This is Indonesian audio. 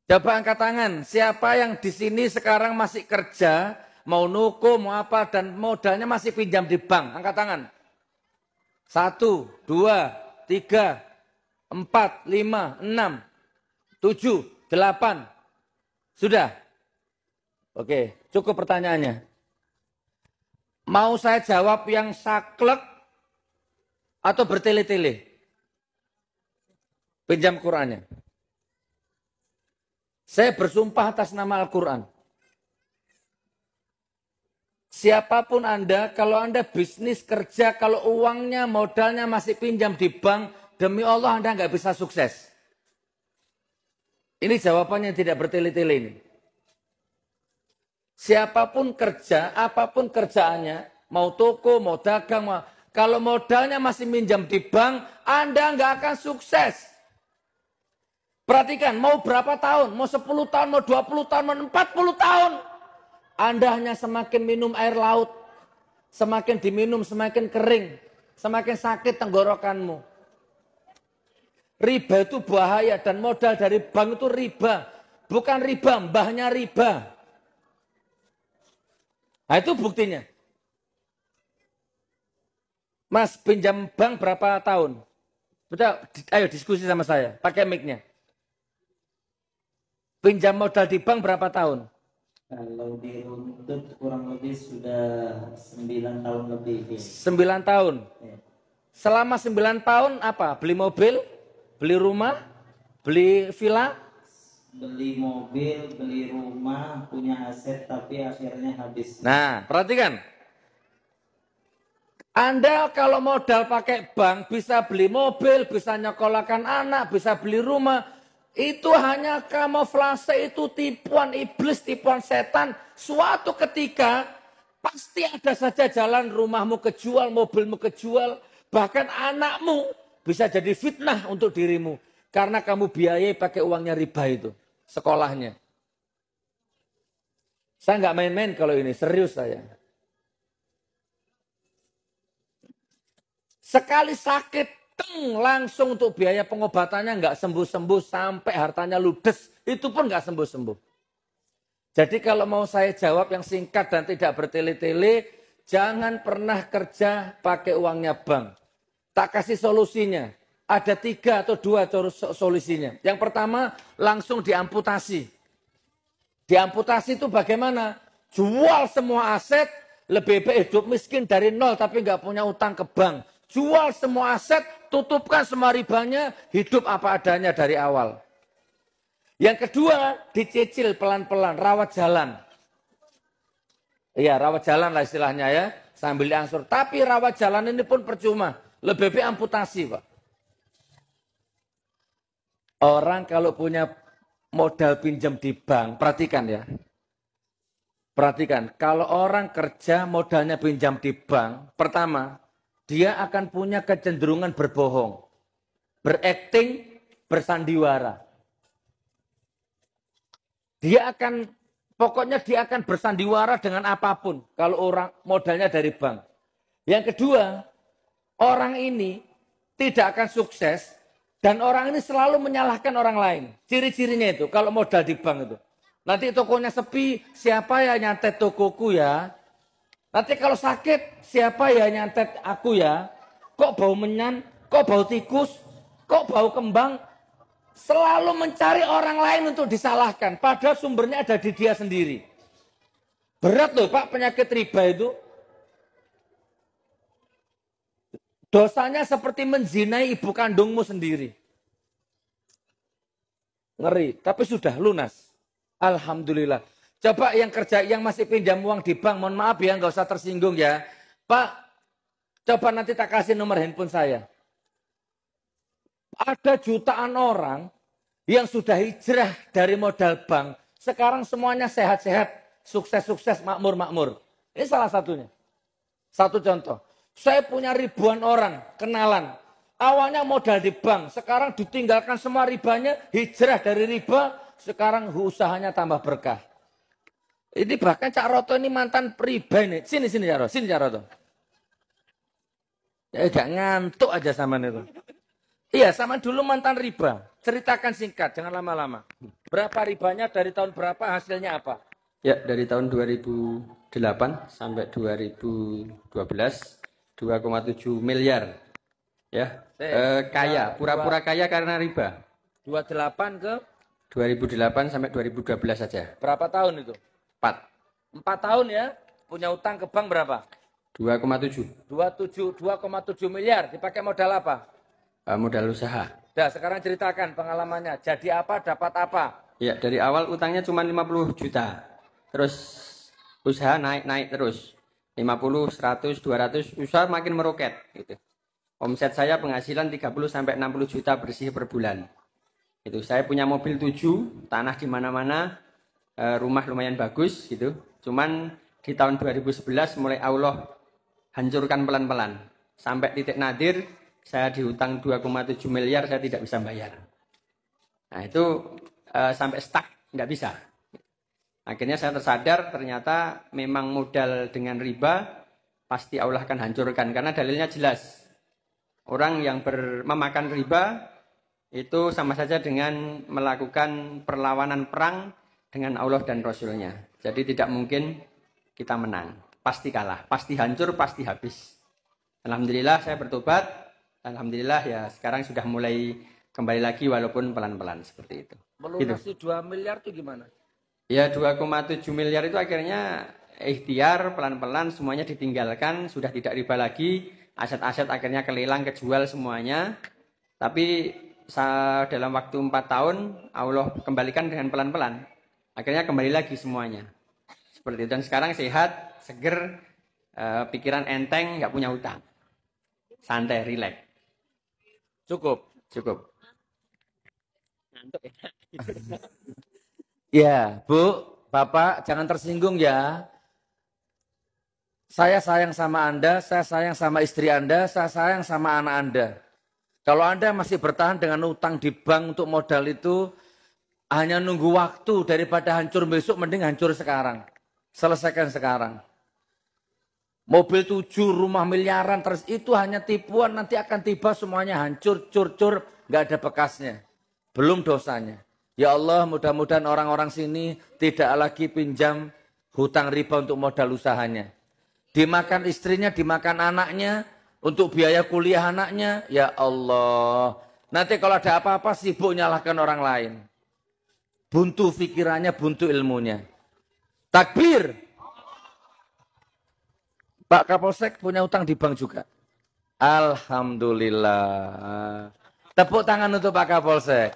Coba angkat tangan, siapa yang di sini sekarang masih kerja, mau nuku, mau apa, dan modalnya masih pinjam di bank? Angkat tangan. 1, 2, 3, 4, 5, 6, 7, 8. Sudah? Oke, cukup pertanyaannya. Mau saya jawab yang saklek atau bertele-tele? Pinjam Qurannya. Saya bersumpah atas nama Al-Quran. Siapapun Anda, kalau Anda bisnis, kerja, kalau uangnya, modalnya masih pinjam di bank, demi Allah Anda nggak bisa sukses. Ini jawabannya tidak bertele-tele ini. Siapapun kerja, apapun kerjaannya, mau toko, mau dagang, kalau modalnya masih minjam di bank, Anda nggak akan sukses. Perhatikan, mau berapa tahun, mau 10 tahun, mau 20 tahun, mau 40 tahun. Anda hanya semakin minum air laut, semakin diminum semakin kering, semakin sakit tenggorokanmu. Riba itu bahaya dan modal dari bank itu riba. Bukan riba, mbahnya riba. Nah itu buktinya. Mas pinjam bank berapa tahun? Udah, ayo diskusi sama saya, pakai mic-nya. Pinjam modal di bank berapa tahun? Kalau diruntut kurang lebih sudah 9 tahun lebih. 9 tahun. Ya. Selama 9 tahun apa? Beli mobil? Beli rumah? Beli villa? Beli mobil, beli rumah, punya aset tapi akhirnya habis. Nah, perhatikan. Anda kalau modal pakai bank bisa beli mobil, bisa nyekolahkan anak, bisa beli rumah. Itu hanya kamuflase, itu tipuan iblis, tipuan setan. Suatu ketika pasti ada saja jalan rumahmu kejual, mobilmu kejual. Bahkan anakmu bisa jadi fitnah untuk dirimu. Karena kamu biayai pakai uangnya riba itu, sekolahnya. Saya nggak main-main kalau ini, serius saya. Sekali sakit, langsung untuk biaya pengobatannya nggak sembuh-sembuh sampai hartanya ludes. Itu pun nggak sembuh-sembuh. Jadi kalau mau saya jawab yang singkat dan tidak bertele-tele, jangan pernah kerja pakai uangnya bank. Tak kasih solusinya. Ada 3 atau 2 solusinya. Yang pertama, langsung diamputasi. Diamputasi itu bagaimana? Jual semua aset, lebih baik hidup miskin dari nol tapi nggak punya utang ke bank. Jual semua aset, tutupkan semua ribanya, hidup apa adanya dari awal. Yang kedua, dicicil pelan-pelan, rawat jalan. Iya, rawat jalan lah istilahnya ya, sambil diangsur. Tapi rawat jalan ini pun percuma, lebih baik amputasi Pak. Orang kalau punya modal pinjam di bank, perhatikan ya. Perhatikan, kalau orang kerja modalnya pinjam di bank, pertama, dia akan punya kecenderungan berbohong, berakting, bersandiwara. Pokoknya dia akan bersandiwara dengan apapun kalau orang modalnya dari bank. Yang kedua, orang ini tidak akan sukses dan orang ini selalu menyalahkan orang lain. Ciri-cirinya itu kalau modal di bank itu. Nanti tokonya sepi, siapa ya nyantet tokoku ya? Nanti kalau sakit, siapa ya nyantet aku ya? Kok bau menyan? Kok bau tikus? Kok bau kembang? Selalu mencari orang lain untuk disalahkan. Padahal sumbernya ada di dia sendiri. Berat loh Pak penyakit riba itu. Dosanya seperti menzinai ibu kandungmu sendiri. Ngeri, tapi sudah lunas. Alhamdulillah. Coba yang kerja, yang masih pinjam uang di bank, mohon maaf ya, nggak usah tersinggung ya. Pak, coba nanti tak kasih nomor handphone saya. Ada jutaan orang yang sudah hijrah dari modal bank. Sekarang semuanya sehat-sehat, sukses-sukses, makmur-makmur. Ini salah satunya. Satu contoh. Saya punya ribuan orang, kenalan. Awalnya modal di bank, sekarang ditinggalkan semua ribanya, hijrah dari riba, sekarang usahanya tambah berkah. Ini bahkan Cak Roto ini mantan riba ini. Sini Cak Roto, sini Cak Roto. Ya gak ngantuk aja sama itu. Iya, sama dulu mantan riba. Ceritakan singkat, jangan lama-lama. Berapa ribanya, dari tahun berapa, hasilnya apa? Ya, dari tahun 2008 sampai 2012, 2,7 miliar. Ya, kaya, pura-pura kaya karena riba. 28 ke? 2008 sampai 2012 saja. Berapa tahun itu? 4. 4 tahun ya? Punya utang ke bank berapa? 2,7. 2,7 miliar. Dipakai modal apa? Modal usaha. Dah, sekarang ceritakan pengalamannya. Jadi apa, dapat apa? Ya, dari awal utangnya cuma 50 juta. Terus usaha naik terus. 50, 100, 200, usaha makin meroket gitu. Omset saya penghasilan 30 sampai 60 juta bersih per bulan. Itu saya punya mobil 7, tanah di mana-mana, rumah lumayan bagus gitu. Cuman di tahun 2011 mulai Allah hancurkan pelan-pelan. Sampai titik nadir saya dihutang 2,7 miliar, saya tidak bisa bayar. Nah itu sampai stuck, nggak bisa. Akhirnya saya tersadar ternyata memang modal dengan riba pasti Allah akan hancurkan. Karena dalilnya jelas. Orang yang memakan riba itu sama saja dengan melakukan perlawanan perang dengan Allah dan Rasulnya. Jadi tidak mungkin kita menang. Pasti kalah, pasti hancur, pasti habis. Alhamdulillah saya bertobat. Alhamdulillah ya sekarang sudah mulai kembali lagi walaupun pelan-pelan seperti itu. Melunasi 2 miliar itu gimana? Ya 2,7 miliar itu akhirnya ikhtiar pelan-pelan semuanya ditinggalkan, sudah tidak riba lagi, aset-aset akhirnya kelelang, kejual semuanya. Tapi dalam waktu 4 tahun Allah kembalikan dengan pelan-pelan. Akhirnya kembali lagi semuanya. Seperti itu. Dan sekarang sehat, seger, pikiran enteng, nggak punya utang. Santai, rileks. Cukup. Ya, Bu, Bapak jangan tersinggung ya. Saya sayang sama Anda, saya sayang sama istri Anda, saya sayang sama anak Anda. Kalau Anda masih bertahan dengan utang di bank untuk modal itu, hanya nunggu waktu daripada hancur besok, mending hancur sekarang. Selesaikan sekarang. Mobil 7, rumah miliaran, terus itu hanya tipuan, nanti akan tiba semuanya hancur, cur-cur, nggak ada bekasnya. Belum dosanya. Ya Allah, mudah-mudahan orang-orang sini tidak lagi pinjam hutang riba untuk modal usahanya. Dimakan istrinya, dimakan anaknya, untuk biaya kuliah anaknya, ya Allah. Nanti kalau ada apa-apa sibuk nyalahkan orang lain. Buntu pikirannya, buntu ilmunya. Takbir. Pak Kapolsek punya utang di bank juga. Alhamdulillah. Tepuk tangan untuk Pak Kapolsek.